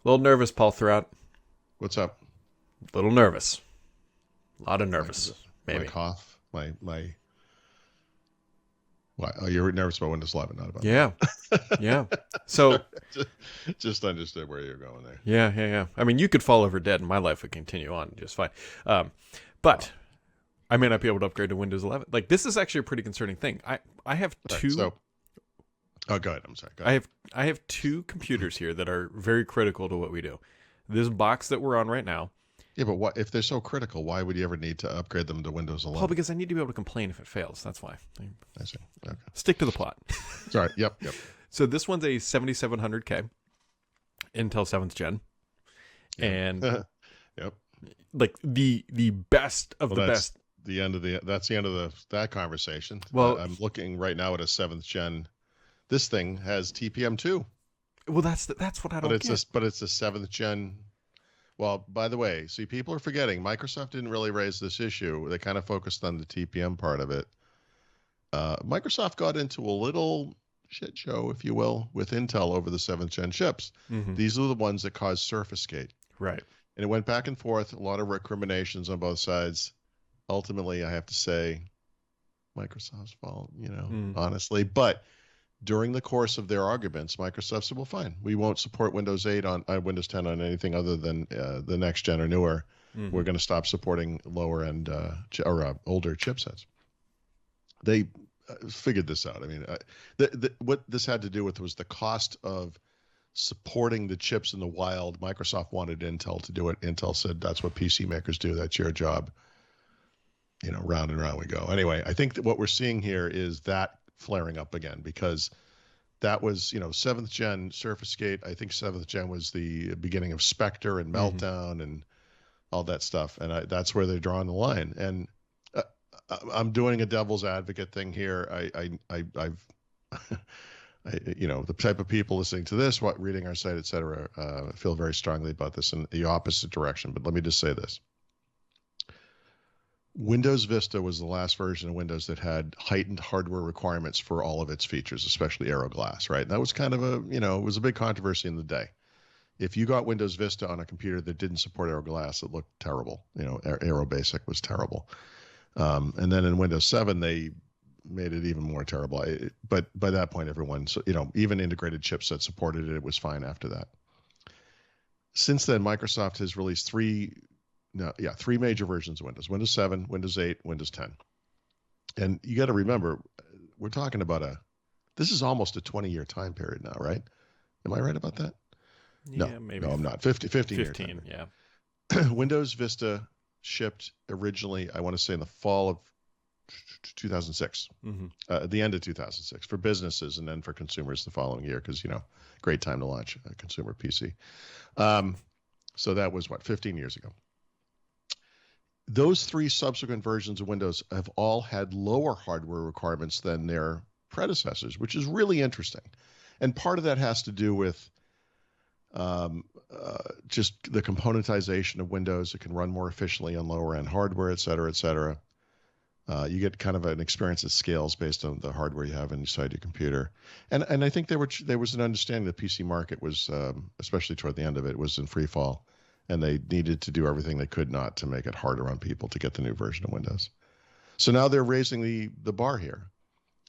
A little nervous, Paul, throughout. What's up? A little nervous. A lot of My, nervous, my maybe. cough, my. What? Oh, you're nervous about Windows 11, not about Yeah, yeah. that. Sorry, So, just understood where you're going there. yeah. I mean, you could fall over dead and my life would continue on just fine. But I may not be able to upgrade to Windows 11. Like, this is actually a pretty concerning thing. I have All right, two. oh, go ahead. I'm sorry. Go I ahead. have two computers here that are very critical to what we do. This box that we're on right now, Yeah, but what if they're so critical? Why would you ever need to upgrade them to Windows Paul, 11? because I need to be able to complain if it fails. That's why. I see. Okay. Stick to the plot. Sorry. Yep. So this one's a 7700K Intel 7th gen, and Yep. like the best of Well, the that's best. that's the end of that conversation. Well, I'm looking right now at a 7th gen. This thing has TPM2, that's what I but don't get. it's a 7th gen. Well, by the way, see, people are forgetting Microsoft didn't really raise this issue. They kind of focused on the TPM part of it. Microsoft got into a little shit show, if you will, with Intel over the 7th gen chips. Mm-hmm. These are the ones that caused Surface-Gate. Right. And it went back and forth, a lot of recriminations on both sides. Ultimately, I have to say, Microsoft's fault, honestly. But during the course of their arguments, Microsoft said, well, fine, we won't support Windows 8 on Windows 10 on anything other than the next gen or newer. Mm-hmm. We're going to stop supporting lower end or older chipsets. They figured this out. I mean, what this had to do with was the cost of supporting the chips in the wild. Microsoft wanted Intel to do it. Intel said, that's what PC makers do. That's your job. Round and round we go. Anyway, I think that what we're seeing here is that flaring up again, because that was, 7th gen Surface-Gate. I think 7th gen was the beginning of Spectre and Meltdown and all that stuff. And that's where they're drawing the line. And I'm doing a devil's advocate thing here. I've the type of people listening to this, reading our site, et cetera, feel very strongly about this in the opposite direction. But let me just say this. Windows Vista was the last version of Windows that had heightened hardware requirements for all of its features, especially Aero Glass, right? And that was kind of it was a big controversy in the day. If you got Windows Vista on a computer that didn't support Aero Glass, it looked terrible. Aero Basic was terrible. And then in Windows 7, they made it even more terrible. But by that point, everyone, even integrated chipsets supported it. It was fine after that. Since then, Microsoft has released three major versions of Windows: Windows 7, Windows 8, Windows 10. And you got to remember, we're talking about this is almost a 20-year time period now, right? Am I right about that? Yeah, No, maybe. no, I'm not. 15 year 15, time. yeah. Windows Vista shipped originally, I want to say, in the fall of 2006, at the end of 2006 for businesses, and then for consumers the following year, because, great time to launch a consumer PC. So that was 15 years ago. Those three subsequent versions of Windows have all had lower hardware requirements than their predecessors, which is really interesting. And part of that has to do with just the componentization of Windows. It can run more efficiently on lower end hardware, et cetera, et cetera. You get kind of an experience that scales based on the hardware you have inside your computer. And I think there was an understanding the PC market was, especially toward the end of it, was in free fall. And they needed to do everything they could not to make it harder on people to get the new version of Windows. So now they're raising the bar here.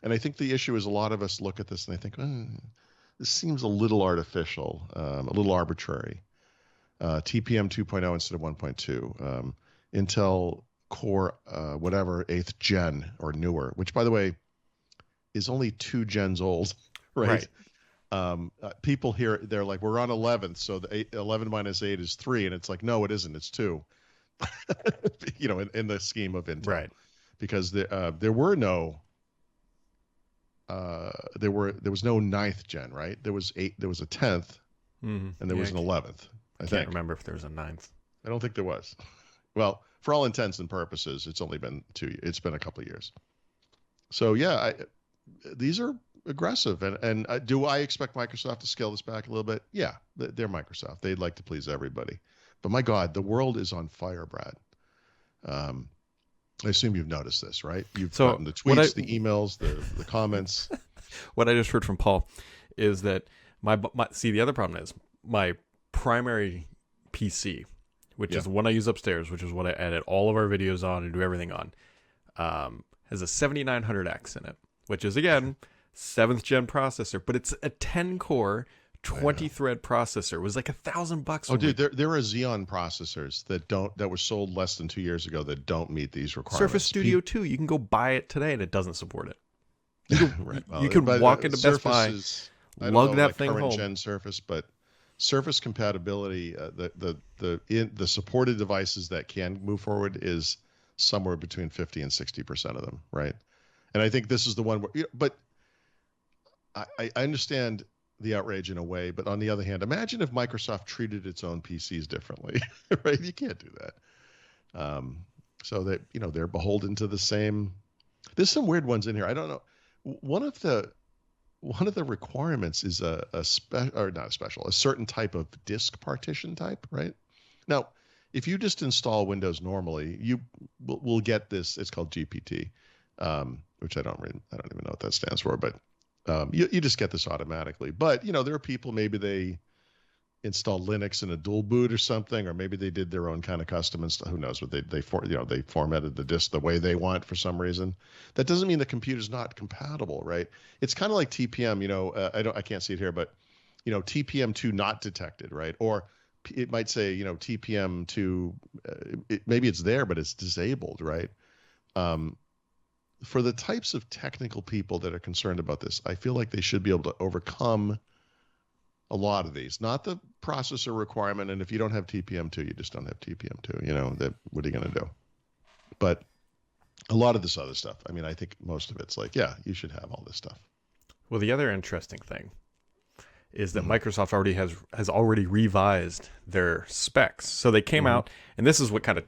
And I think the issue is a lot of us look at this and they think, this seems a little artificial, a little arbitrary. TPM 2.0 instead of 1.2. Intel Core, 8th gen or newer, which, by the way, is only 2 gens old, right? People here, they're like, we're on 11th, so the 11 minus 8 is 3, and it's like, no, it isn't, it's 2. In the scheme of Intel, right? Because there was no 9th gen, right? There was a 10th, and there was an 11th. I can't remember if there was a 9th. I don't think there was. Well, for all intents and purposes, it's only been 2 years. It's been a couple of years. So yeah, these are aggressive. And do I expect Microsoft to scale this back a little bit? Yeah, they're Microsoft. They'd like to please everybody. But my God, the world is on fire, Brad. I assume you've noticed this, right? You've gotten the tweets, the emails, the comments. What I just heard from Paul is that see, the other problem is my primary PC, which Yeah. is the one I use upstairs, which is what I edit all of our videos on and do everything on, has a 7900X in it, which is, again, 7th gen processor, but it's a 10 core, 20 thread processor. It was like $1,000. Oh, dude, there are Xeon processors that were sold less than 2 years ago that don't meet these requirements. Surface Studio 2, you can go buy it today and it doesn't support it. Right. You can walk into Best Surface Buy, is, I don't lug know, that like thing current home. gen Surface, but Surface compatibility, the supported devices that can move forward is somewhere between 50 and 60% of them, right? And I think this is the one where, but I understand the outrage in a way, but on the other hand, imagine if Microsoft treated its own PCs differently, right? You can't do that. So that, they're beholden to the same. There's some weird ones in here. I don't know. One of the requirements is a certain type of disk partition type, right? Now, if you just install Windows normally, you will get this. It's called GPT, which I don't even know what that stands for, but you just get this automatically. But there are people, maybe they install Linux in a dual boot or something, or maybe they did their own kind of custom install. Who knows what they formatted the disk the way they want for some reason. That doesn't mean the computer's not compatible, right? It's kind of like TPM. I can't see it here, but TPM2 not detected, right? Or it might say TPM2. Maybe it's there, but it's disabled, right? For the types of technical people that are concerned about this, I feel like they should be able to overcome a lot of these, not the processor requirement. And if you don't have TPM2, you just don't have TPM2, what are you going to do? But a lot of this other stuff, I think most of it's like, yeah, you should have all this stuff. Well, the other interesting thing is that Microsoft has already revised their specs. So they came out, and this is what kind of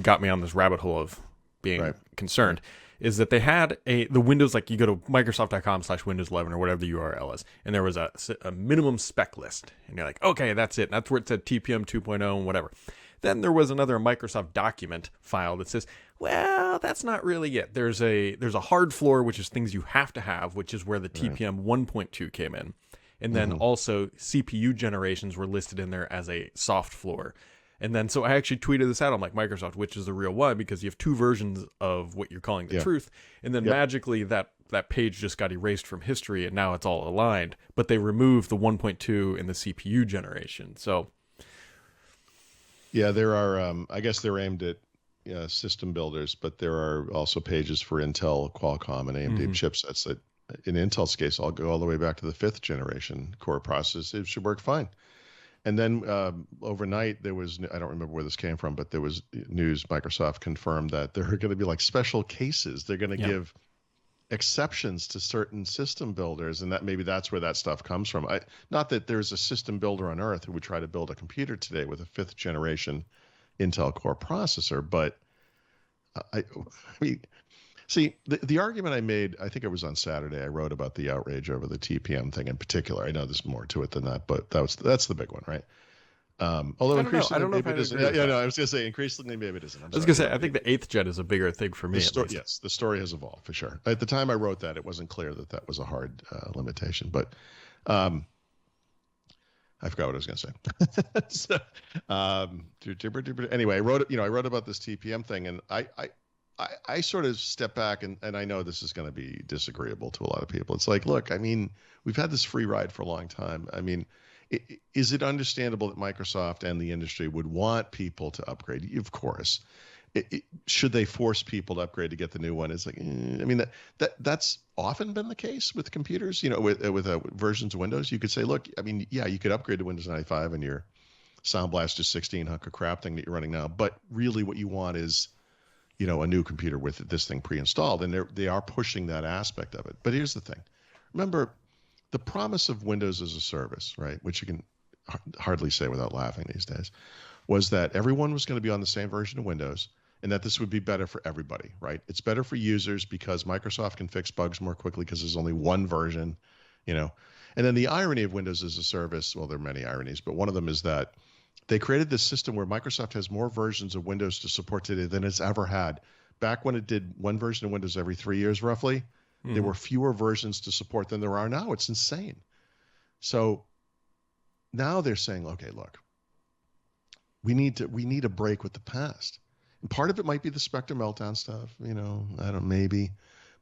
got me on this rabbit hole of being concerned, is that they had the Windows, like you go to Microsoft.com/Windows 11 or whatever the URL is, and there was a minimum spec list. And you're like, okay, that's it. That's where it said TPM 2.0 and whatever. Then there was another Microsoft document file that says, well, that's not really it. There's a hard floor, which is things you have to have, which is where the TPM 1.2 came in. And then also CPU generations were listed in there as a soft floor. And then, so I actually tweeted this out. I'm like, Microsoft, which is the real one? Because you have two versions of what you're calling the truth. And then magically that page just got erased from history and now it's all aligned. But they removed the 1.2 in the CPU generation. So, yeah, there are, I guess they're aimed at system builders, but there are also pages for Intel, Qualcomm, and AMD chipsets that, in Intel's case, I'll go all the way back to the 5th generation core processors. It should work fine. And then overnight, there was, I don't remember where this came from, but there was news. Microsoft confirmed that there are going to be like special cases. They're going to give exceptions to certain system builders, and that maybe that's where that stuff comes from. Not that there's a system builder on Earth who would try to build a computer today with a 5th generation Intel Core processor, but I mean, see, the argument I made, I think it was on Saturday, I wrote about the outrage over the TPM thing in particular. I know there's more to it than that, but that's the big one, right? Although increasingly, maybe it isn't. Yeah, no, I was going to say increasingly, maybe it isn't. I was going to say, I think the 8th gen is a bigger thing for me. Yes, the story has evolved for sure. At the time I wrote that, it wasn't clear that was a hard limitation, but I forgot what I was going to say. Anyway, I wrote about this TPM thing, and I sort of step back, and I know this is going to be disagreeable to a lot of people. It's like, look, we've had this free ride for a long time. Is it understandable that Microsoft and the industry would want people to upgrade? Of course. Should they force people to upgrade to get the new one? It's like, that's often been the case with computers, with versions of Windows. You could say, look, you could upgrade to Windows 95 and your Sound Blaster 16 hunk of crap thing that you're running now. But really what you want is, a new computer with this thing pre-installed. And they are pushing that aspect of it. But here's the thing. Remember, the promise of Windows as a service, right, which you can hardly say without laughing these days, was that everyone was going to be on the same version of Windows and that this would be better for everybody, right? It's better for users because Microsoft can fix bugs more quickly because there's only one version, And then the irony of Windows as a service, well, there are many ironies, but one of them is that they created this system where Microsoft has more versions of Windows to support today than it's ever had. Back when it did one version of Windows every 3 years, roughly, there were fewer versions to support than there are now. It's insane. So now they're saying, okay, look, we need a break with the past. And part of it might be the Spectrum meltdown stuff, I don't maybe.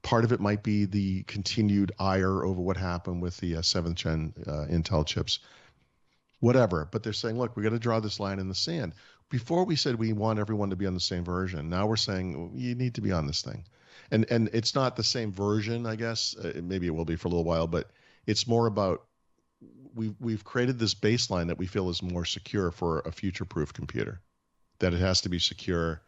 Part of it might be the continued ire over what happened with the 7th gen Intel chips, whatever. But they're saying, look, we got to draw this line in the sand. Before we said we want everyone to be on the same version. Now we're saying you need to be on this thing. And it's not the same version, I guess. Maybe it will be for a little while, but it's more about we've created this baseline that we feel is more secure for a future-proof computer. That it has to be secure,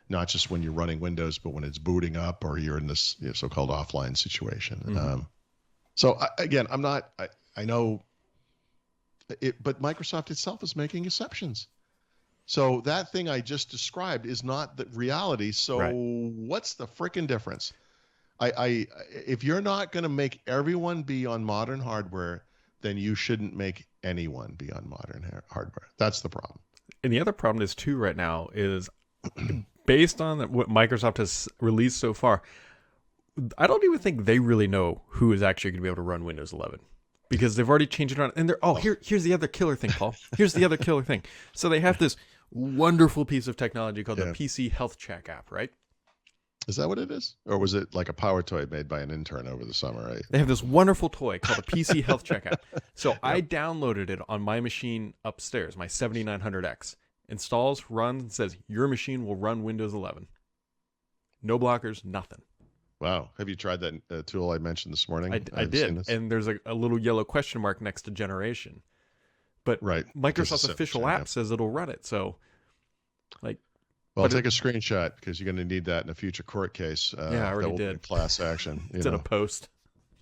not just when you're running Windows, but when it's booting up or you're in this so-called offline situation. Mm-hmm. I know it, but Microsoft itself is making exceptions. So that thing I just described is not the reality. So Right. What's the frickin' difference? If you're not going to make everyone be on modern hardware, then you shouldn't make anyone be on modern hardware. That's the problem. And the other problem is too right now is based on what Microsoft has released so far, I don't even think they really know who is actually going to be able to run Windows 11 because they've already changed it on. And here's the other killer thing, Paul. Here's the other killer thing. So they have this wonderful piece of technology called the PC Health Check app, right? Is that what it is? Or was it like a power toy made by an intern over the summer, right? They have this wonderful toy called the PC Health Check app. So I downloaded it on my machine upstairs, my 7900X. Installs, runs, and says, your machine will run Windows 11. No blockers, nothing. Wow. Have you tried that tool I mentioned this morning? I did. And there's a little yellow question mark next to generation. But Microsoft's official app says it'll run it. So, well, take a screenshot because you're going to need that in a future court case. I already did. Class action. It's in a post.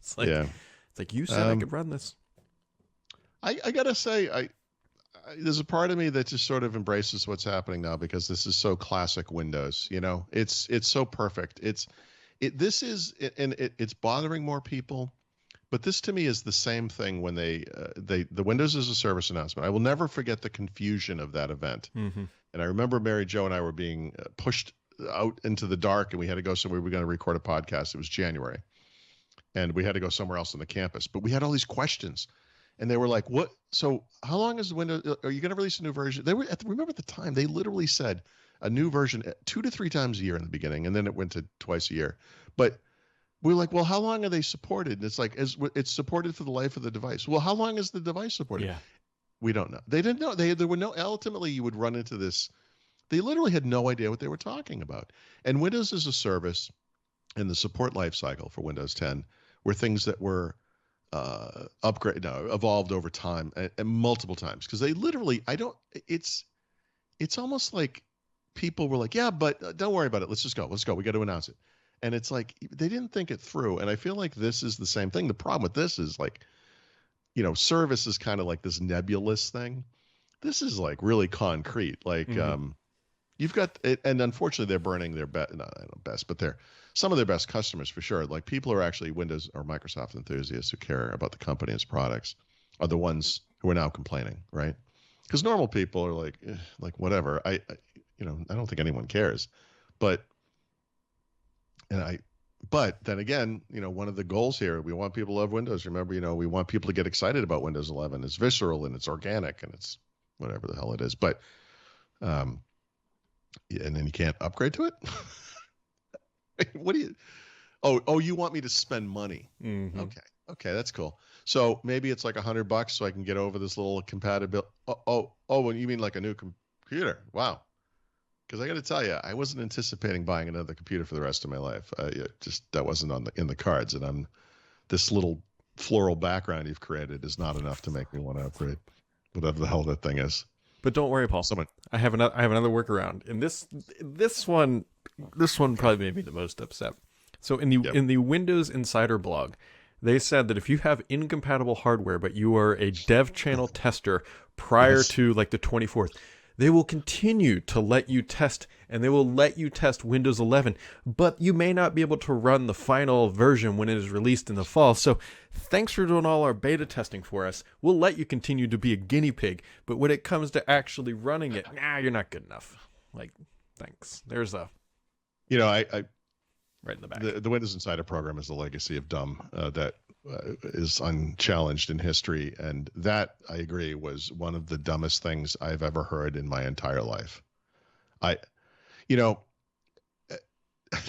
It's like you said I could run this. I got to say, there's a part of me that just sort of embraces what's happening now because this is so classic Windows. It's so perfect. It's bothering more people. But this to me is the same thing when the Windows as a Service announcement. I will never forget the confusion of that event. Mm-hmm. And I remember Mary Jo and I were being pushed out into the dark, and we had to go somewhere. We were going to record a podcast. It was January, and we had to go somewhere else on the campus. But we had all these questions, and they were like, "What? So how long is the Windows? Are you going to release a new version?" Remember at the time they literally said a new version 2 to 3 times a year in the beginning, and then it went to twice a year. But we're like, well, how long are they supported? And it's like, it's supported for the life of the device. Well, how long is the device supported? Yeah. We don't know. They didn't know. There were no, ultimately you would run into this. They literally had no idea what they were talking about. And Windows as a Service and the support lifecycle for Windows 10 were things that were evolved over time and multiple times. Because they literally, it's almost like people were like, yeah, but don't worry about it. Let's go. We got to announce it. And it's like they didn't think it through. And I feel like this is the same thing. The problem with this is like, service is kind of like this nebulous thing. This is like really concrete. Like you've got it, and unfortunately they're burning their best, but they're some of their best customers for sure. Like people who are actually Windows or Microsoft enthusiasts who care about the company and its products are the ones who are now complaining, right? Because normal people are like whatever. I don't think anyone cares, But then again, one of the goals here, we want people to love Windows. Remember, we want people to get excited about Windows 11. It's visceral and it's organic and it's whatever the hell it is. But, and then you can't upgrade to it. What do you? Oh, you want me to spend money? Mm-hmm. Okay, that's cool. So maybe it's like $100 so I can get over this little compatibility. Oh, you mean like a new computer? Wow. Because I got to tell you, I wasn't anticipating buying another computer for the rest of my life. That wasn't in the cards. And this little floral background you've created is not enough to make me want to upgrade, whatever the hell that thing is. But don't worry, Paul. I have another workaround, and this one probably made me the most upset. So in the Windows Insider blog, they said that if you have incompatible hardware, but you are a dev channel tester prior to like the 24th. They will continue to let you test, and they will let you test Windows 11, but you may not be able to run the final version when it is released in the fall. So thanks for doing all our beta testing for us. We'll let you continue to be a guinea pig, but when it comes to actually running it, you're not good enough. Like, thanks. There's a... I right in the back. The Windows Insider program is the legacy of dumb that is unchallenged in history, and that, I agree, was one of the dumbest things I've ever heard in my entire life. I, you know,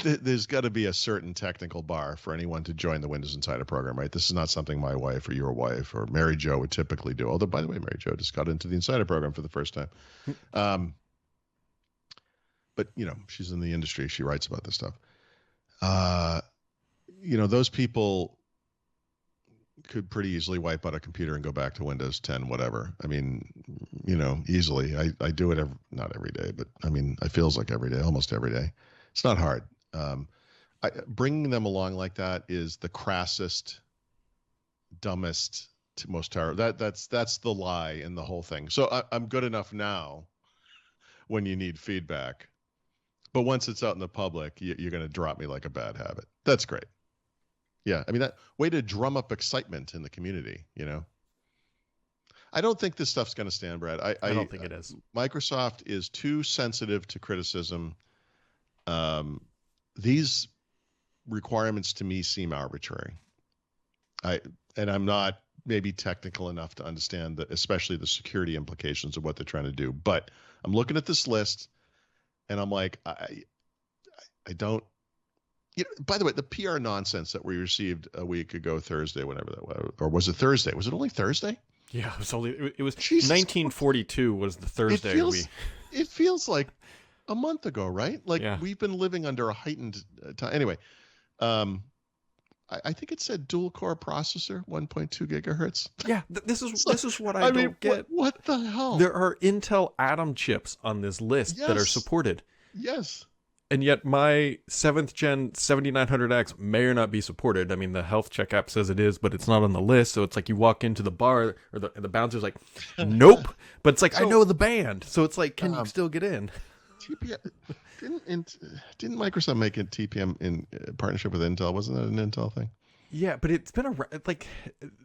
there's got to be a certain technical bar for anyone to join the Windows Insider program, right? This is not something my wife or your wife or Mary Jo would typically do. Although, by the way, Mary Jo just got into the Insider program for the first time. But, she's in the industry. She writes about this stuff. Those people could pretty easily wipe out a computer and go back to Windows 10, whatever. I mean, easily. I do it not every day, but I mean, it feels like every day, almost every day. It's not hard. Bringing them along like that is the crassest, dumbest, most terrible. That's the lie in the whole thing. So I'm good enough now when you need feedback. But once it's out in the public, you're going to drop me like a bad habit. That's great. Yeah, I mean, that way to drum up excitement in the community, I don't think this stuff's going to stand, Brad. I don't think it is. Microsoft is too sensitive to criticism. These requirements to me seem arbitrary. I'm not maybe technical enough to understand that, especially the security implications of what they're trying to do. But I'm looking at this list, and I'm like, I don't. By the way, the PR nonsense that we received a week ago, Thursday, whenever that was, or was it Thursday? Was it only Thursday? Yeah, it was Jesus 1942 was the Thursday. It feels like a month ago, right? Like we've been living under a heightened time. Anyway, I think it said dual core processor, 1.2 gigahertz. Yeah, this is what I don't get. What the hell? There are Intel Atom chips on this list that are supported. Yes. And yet my 7th gen 7900X may or not be supported. I mean, the health check app says it is, but it's not on the list. So it's like you walk into the bar, or the bouncer's like, nope. But it's like, I know the band. So it's like, can you still get in? TPM, didn't Microsoft make a TPM in partnership with Intel? Wasn't that an Intel thing? Yeah, but it's been around, like...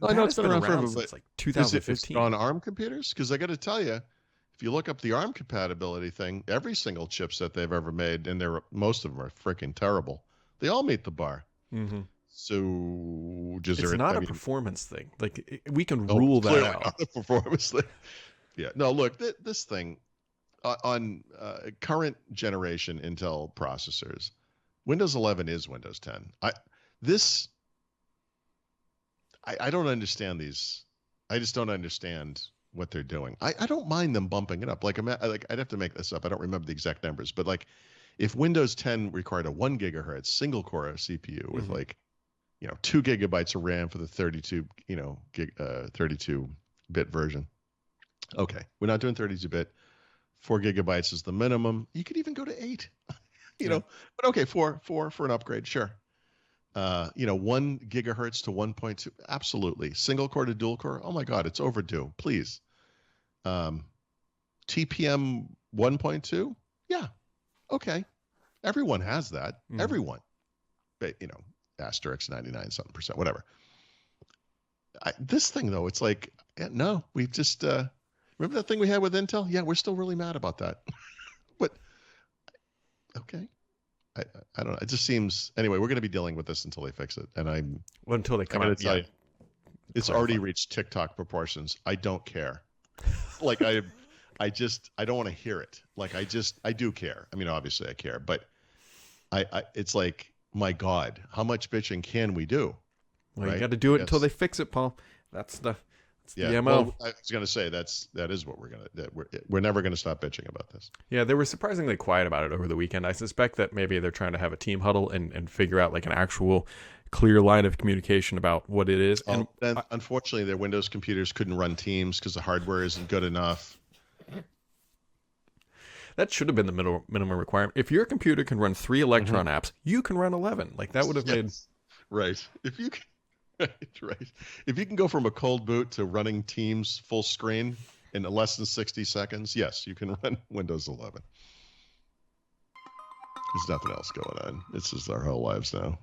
I know it's been around forever, since like 2015. Is it on ARM computers? Because I got to tell you, if you look up the ARM compatibility thing, every single chipset they've ever made, and most of them are freaking terrible, they all meet the bar. Mm-hmm. So it's not a performance thing. Like, we can rule that out. Not a performance thing. Yeah. No, look, this thing on current generation Intel processors, Windows 11 is Windows 10. I don't understand these. I just don't understand what they're doing. I don't mind them bumping it up. Like I'd have to make this up. I don't remember the exact numbers, but like if Windows 10 required a 1 gigahertz single core CPU with 2 gigabytes of RAM for the 32-bit version. Okay, we're not doing 32-bit. 4 gigabytes is the minimum. You could even go to 8. But okay, 4 for an upgrade, sure. 1 gigahertz to 1.2, absolutely. Single core to dual core, oh my God, it's overdue. Please. TPM 1.2, yeah, okay. Everyone has that. Everyone. But, asterisk 99 something percent, whatever. This thing though, it's like, no, we've just remember that thing we had with Intel? Yeah, we're still really mad about that. But okay. I don't know. It just seems anyway. We're going to be dealing with this until they fix it, and until they come out. Yeah, it's already reached TikTok proportions. I don't care. Like I don't want to hear it. Like I do care. I mean, obviously I care, but it's like, my God, how much bitching can we do? Well, right? You got to do it until they fix it, Paul. That's the MO. Well, I was going to say that is what we're never going to stop bitching about this. Yeah, they were surprisingly quiet about it over the weekend. I suspect that maybe they're trying to have a team huddle and figure out like an actual clear line of communication about what it is. And unfortunately, their Windows computers couldn't run Teams because the hardware isn't good enough. That should have been the minimum requirement. If your computer can run 3 Electron apps, you can run 11. Like that would have made right. If you can. Right. If you can go from a cold boot to running Teams full screen in less than 60 seconds, yes, you can run Windows 11. There's nothing else going on. It's just our whole lives now.